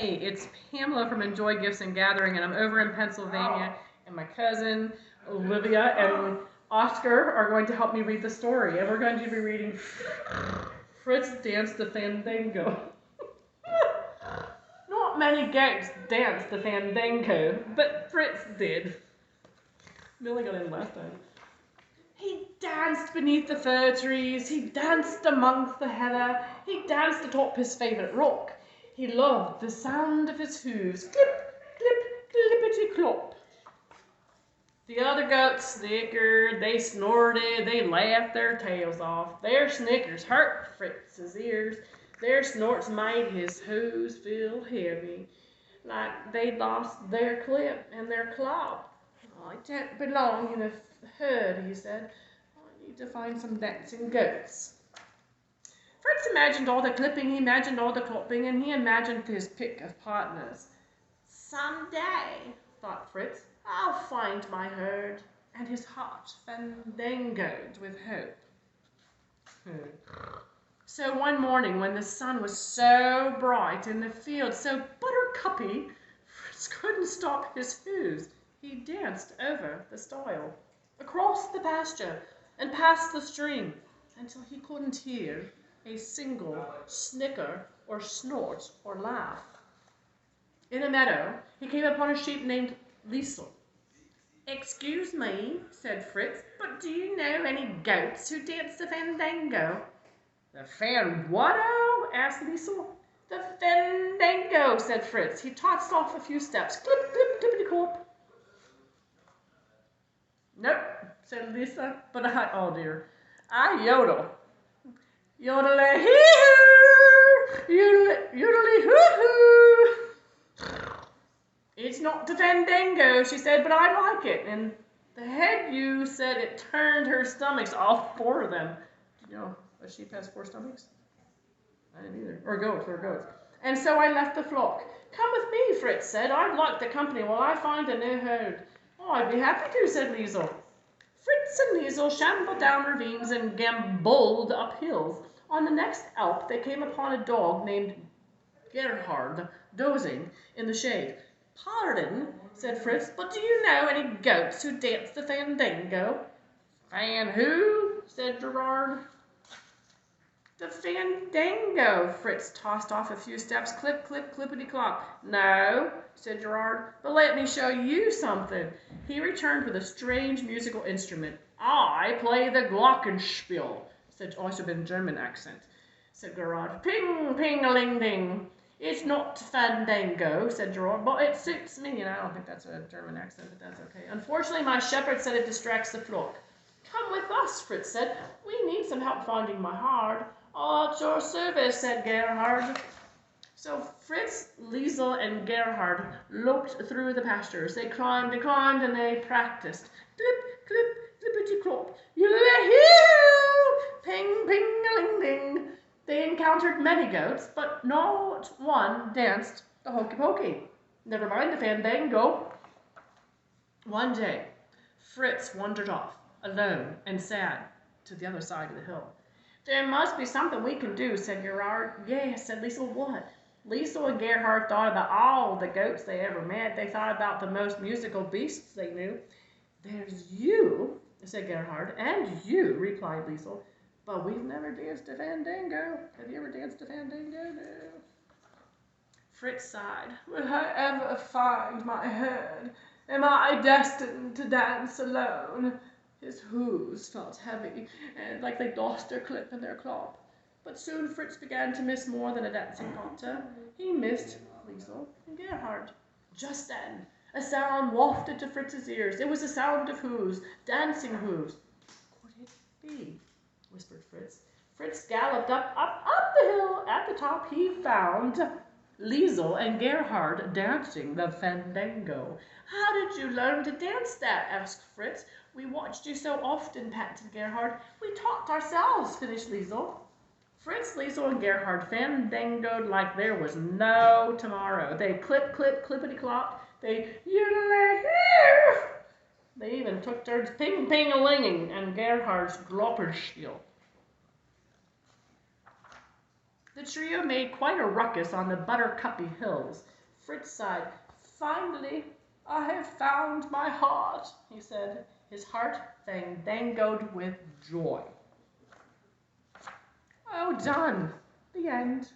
Hey, it's Pamela from Enjoy Gifts and Gathering, and I'm over in Pennsylvania, and my cousin Olivia and Oscar are going to help me read the story, and we're going to be reading Fritz Danced the Fandango. Not many goats danced the Fandango, but Fritz did. Millie got in last time. He danced beneath the fir trees, he danced amongst the heather, he danced atop his favourite rock. He loved the sound of his hooves, clip, clip, clippity clop. The other goats snickered, they snorted, they laughed their tails off. Their snickers hurt Fritz's ears, their snorts made his hooves feel heavy, like they'd lost their clip and their clop. I don't belong in a herd, he said. I need to find some dancing goats. Fritz imagined all the clipping, he imagined all the clopping, and he imagined his pick of partners. Someday, thought Fritz, I'll find my herd, and his heart fandangoed with hope. So one morning, when the sun was so bright and the field so buttercuppy, Fritz couldn't stop his hooves. He danced over the stile, across the pasture, and past the stream, until he couldn't hear a single snicker or snort or laugh. In a meadow, he came upon a sheep named Liesel. "Excuse me," said Fritz, "but do you know any goats who dance the fandango?" "The what-o?" asked Liesel. "The fandango," said Fritz. He tossed off a few steps. Clip, clip, clippity-clop. "Nope," said Lisa, "but oh dear, I yodel. Yodel-a-hee-hoo, yodel-hoo-hoo. It's not the fandango," she said, "but I like it." And the head ewe said it turned her stomachs, all four of them. Do you know a sheep has four stomachs? I didn't either. Or goats. And so I left the flock. "Come with me," Fritz said. "I'd like the company while I find a new herd." "Oh, I'd be happy to," said Liesel. Fritz and Liesel shambled down ravines and gamboled up hills. On the next alp, they came upon a dog named Gerhard, dozing in the shade. "Pardon," said Fritz, "but do you know any goats who dance the fandango?" "Fan who?" said Gerard. "The fandango." Fritz tossed off a few steps. Clip, clip, clippity-clop. "No," said Gerard, "but let me show you something." He returned with a strange musical instrument. "I play the glockenspiel," said also in German accent, said Gerard. "Ping, ping-a-ling-ding." "It's not fandango," said Gerard, "but it suits me." And I don't think that's a German accent, but that's okay. "Unfortunately, my shepherd said it distracts the flock." "Come with us," Fritz said. "We need some help finding my herd." "At your service," said Gerhard. So Fritz, Liesel, and Gerhard loped through the pastures. They climbed and climbed, and they practiced. Clip, clip, clippity-clop. Yodelay-hee-hoo! Ping, ping-a-ling-ding. They encountered many goats, but not one danced the hokey-pokey. Never mind the fandango. One day, Fritz wandered off, alone and sad, to the other side of the hill. "There must be something we can do," said Gerhard. "Yes," said Liesel. "What?" Liesel and Gerhard thought about all the goats they ever met. They thought about the most musical beasts they knew. "There's you," said Gerhard. "And you," replied Liesel. "But we've never danced a fandango. Have you ever danced a fandango?" "No." Fritz sighed. "Will I ever find my herd? Am I destined to dance alone?" His hooves felt heavy, and like they'd lost their clip and their clop. But soon Fritz began to miss more than a dancing partner. He missed Liesel and Gerhard. Just then, a sound wafted to Fritz's ears. It was the sound of hooves, dancing hooves. "Could it be?" whispered Fritz. Fritz galloped up the hill. At the top, he found Liesel and Gerhard dancing the fandango. "How did you learn to dance that?" asked Fritz. "We watched you so often," panted Gerhard. "We taught ourselves," finished Liesel. Fritz, Liesel, and Gerhard fandangoed like there was no tomorrow. They clip, clip, clippity-clop. They yodelay-hee. They even took turns ping-ping-a-linging and Gerhard's glockenspiel. The trio made quite a ruckus on the buttercuppy hills. Fritz sighed. "Finally, I have found my heart," he said. His heart fandangoed with joy. Oh, done. The end.